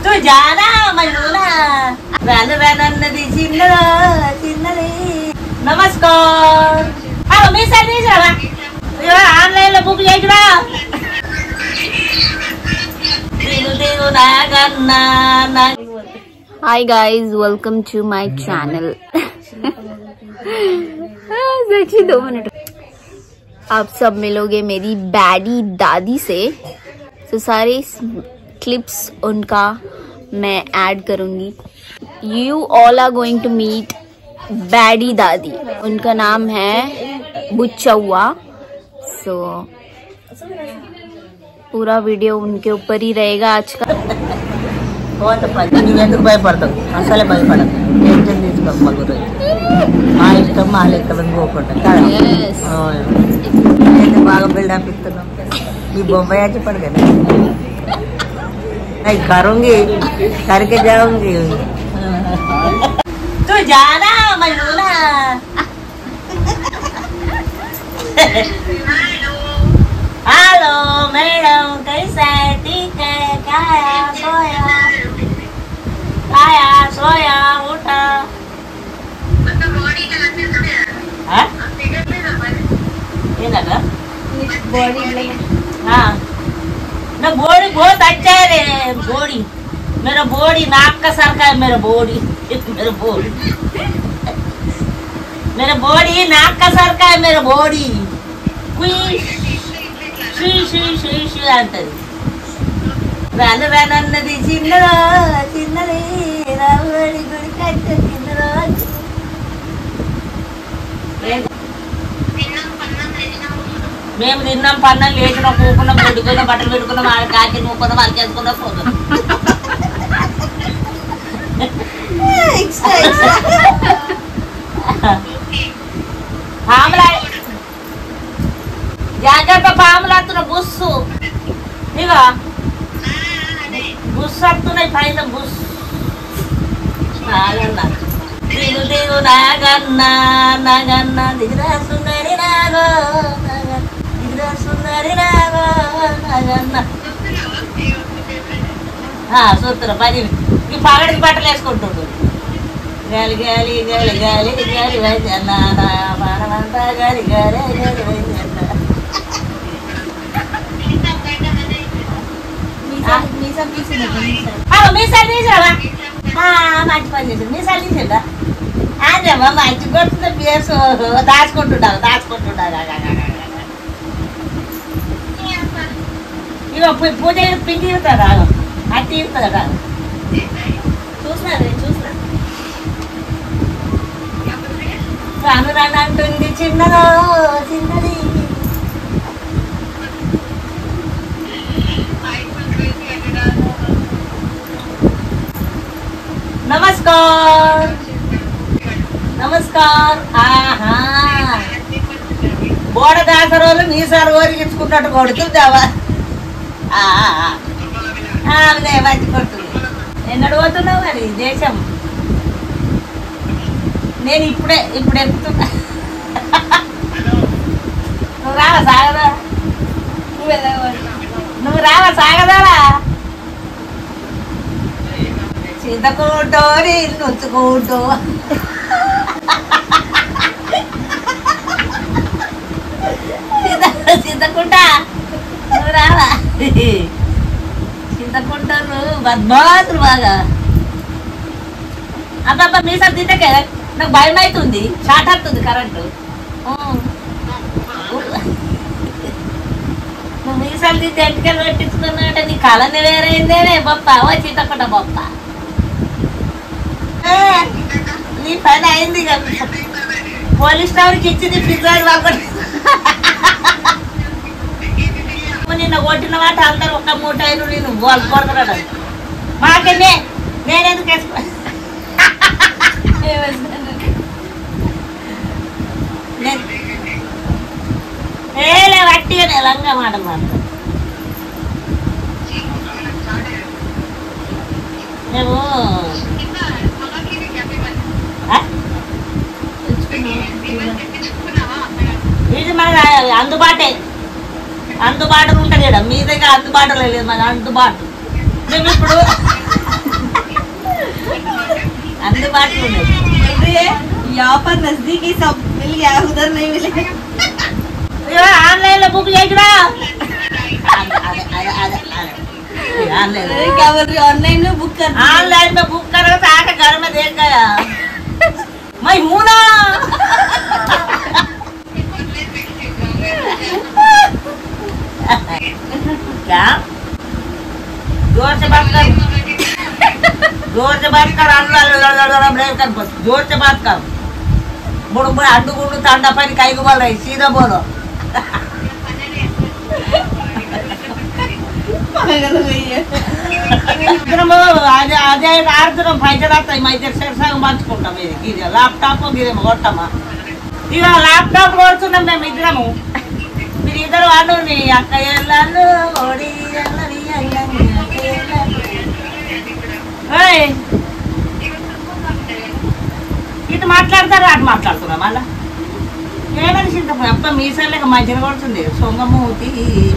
तू जाना मयूना run run नदी चिन्नदा चिन्नदी नमस्कार आओ मी साथ नहीं चला ये ऑनलाइन లో బుక్ చేయరా దేవు దేవు నాగన్నా నా Hi guys, welcome to my channel. सच्ची 2 मिनट आप सब मिलोगे मेरी बैडी दादी से, तो सारे क्लिप्स उनका मैं ऐड करूंगी. You all are going to meet baddie दादी. उनका नाम है बुच्चौआ. So पूरा वीडियो उनके ऊपर ही रहेगा आज का. बहुत నువ్వెందుకు భయపడతావు అసలే భయపడదు టెన్షన్ తీసుకోకూడదు మా ఇష్టం మా లెక్కలను పోకుండా బాగా బిల్డప్ ఇస్తున్నాం ఈ బొంబాయి వచ్చి పడగలే नहीं करूंगी करके जाऊंगी तू जाना मयूना हेलो मैडम कैसा ठीक है खाया सोया उठा ये लगा बॉडी हाँ ना बॉडी बहुत अच्छा है रे बॉडी मेरा बॉडी नाक का सर का है मेरा बॉडी नाक का सर का है मेरा बॉडी శ్రీ అంటది రాను రానన్నది చిన్నదా చిన్నది రావుడి గుడి కట్ట చిన్నదా మేము తిన్నాం పన్నం లేచినా కూకున్నాం పెట్టుకున్నాం బట్టలు పెట్టుకున్నాం కాకి నూకున్నాం అరికేసుకున్నాం పోతున్నాం జాగ్రత్త పాములు వస్తున్నాయి బుస్సు ఇక బుస్సు వస్తున్నాయి పైన బుస్సు దిగు దిగు నాగన్నా నాగన్నా దిగురా సుందరి నాగో దిగురా సుందరి నాగో నాగన్నా చూస్తున్నా పని ఈ పగడికి బట్టలు వేసుకుంటుండు గాలి గాలి గాలి గాలి గాలి వైద్యన్నా పానమంతా గాలి గాలి గాలి వైద్యన్నా మీసాలు తీసావా మంచి పని చేసాడు మీసాలు తీసాడా అదేమ్మా మంచి కొడుతుంది పేసు దాచుకుంటుండగా ఇక పూజ పిండి తీరుతాడా అది తీరుతుందా చూసినా రాను రాను అంటుంది చిన్నదో చిన్నది नमस्कार नमस्कार బోడ దాసరోలు మీసాలు ఓరిగించుకున్నట్టు కొడుతుందావా మంచి కొడుతుంది ఎన్నడు పోతున్నావు మరి దేశం నేను ఇప్పుడు ఎక్కుతున్నా నువ్వు రావా సాగదా నువ్వు రావా సాగదారా చింతకుంటో నొచ్చుకుంటూ చింతకుంటా నువ్వు రావా చింతకుంటారు బద్మాతులు బాగా అబ్బా మీసాలు తింటకే నాకు భయం అవుతుంది షార్ట్ అవుతుంది కరెంటు నువ్వు మీసాలు తింటే ఎంటికలు పెట్టించుకున్నావంటే నీ కళని వేరైందేనే బొప్ప ఓ చింతకుంట బొప్ప నీ పని అయింది కదా పోలీస్ స్టాఫ్కి ఇచ్చింది ఫిజాజ్ వాడుకోండి నిన్న కొట్టిన వాటి అందరు ఒక 3 నేను కొడుతున్నాడు మాకనే నేనెందుకు వేసుకో ఏలే వట్టిగానే లంగా మాట మేము ఇది మన అందుబాటులో ఉంటుంది కదా మీ దగ్గర అందుబాటులో లేదు మన అందుబాటు మేము ఇప్పుడు बात यहाँ पर नजदीकी सब मिल गया, उधर नहीं मिले। ऑनलाइन बुक ले क्या बोल रही ऑनलाइन में बुक कर? ऑनलाइन में बुक करो तो आके घर में देख गया मैं हूं ना। क्या जोर से बात कर, जोर से बात कर, कर बस जोर से बात कर। बुढ़ बुढ़ अड्डू गुड्डू तांडा पानी कई को बोल रही, सीधा बोलो। అదే ఆడుతున్నాం పైసలు వస్తాయి మా ఇద్దరు సరసంగా పంచుకుంటాం. ఇది ల్యాప్టాప్ ఇదేమో కొట్టమా ఇక ల్యాప్టాప్ కొడుతున్నాం మేము ఇద్దరము. మీరు ఇద్దరు వాళ్ళు అక్క ఎల్లాలు ఇటు మాట్లాడతారు అటు మాట్లాడుతున్నాం. మళ్ళా ఏమని చింత అప్ప మీసాలేక మంచిగా కొడుతుంది. సొంగమూతి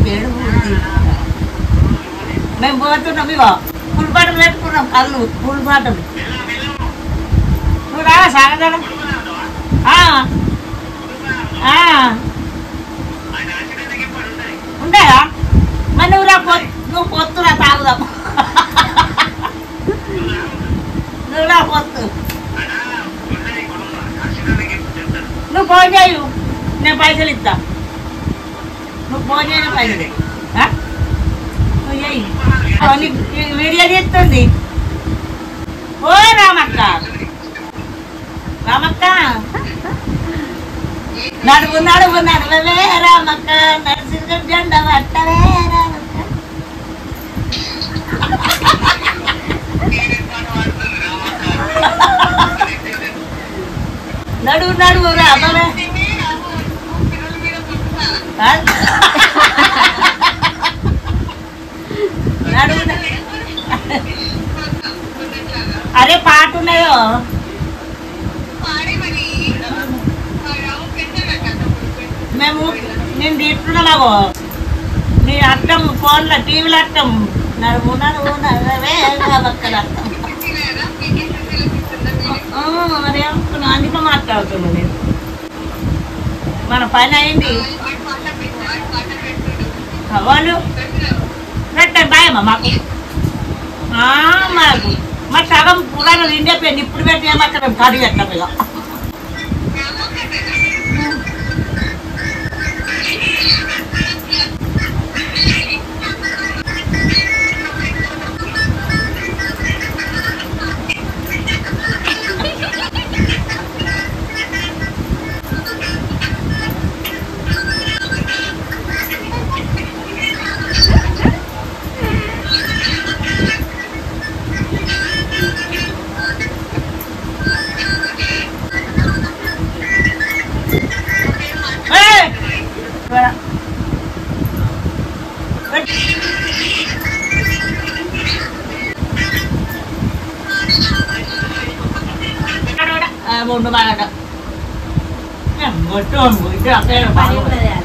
పేడుమూతి మేము పోతున్నాం. ఇగో ఫుల్ పాటలు పెట్టుకున్నాం, కళ్ళు ఫుల్ పాటలు. నువ్వు రావా సాగదా? ఉంటాయా మరి నువ్వు రా, నువ్వు పొత్తురా తాగుదాం. నువ్వు రా పొత్తు, నువ్వు ఫోన్ చేయు నేను పైసలు ఇస్తా. నువ్వు ఫోన్ చేయను పైసలు వీడియో తీస్తుంది. ఓ రామక్క రామక్క నడువు నడువు నడవవే రామక్క, నడిసిన జెండ పట్టవే రామక్క. నడువు నడువు రామవే అరే పాట ఉన్నాయో మేము నేను తిట్టున్నావు నీ అర్థం ఫోన్లో టీవీలో అర్థం నడుము నడువు నడవే రామక్కల అర్థం. మరి అనుకున్నా అందుకే మాట్లాడుతున్నా నేను. మన పని అయింది వాళ్ళు పెట్టండి భయమా మాకు మాకు మరి సగం పురాణం నిండిపోయింది. ఇప్పుడు పెట్టి ఏమక్క మేము కడిగి పెట్టాం. ఇక bunda mana ada? Bocor, bocor, apa yang baru?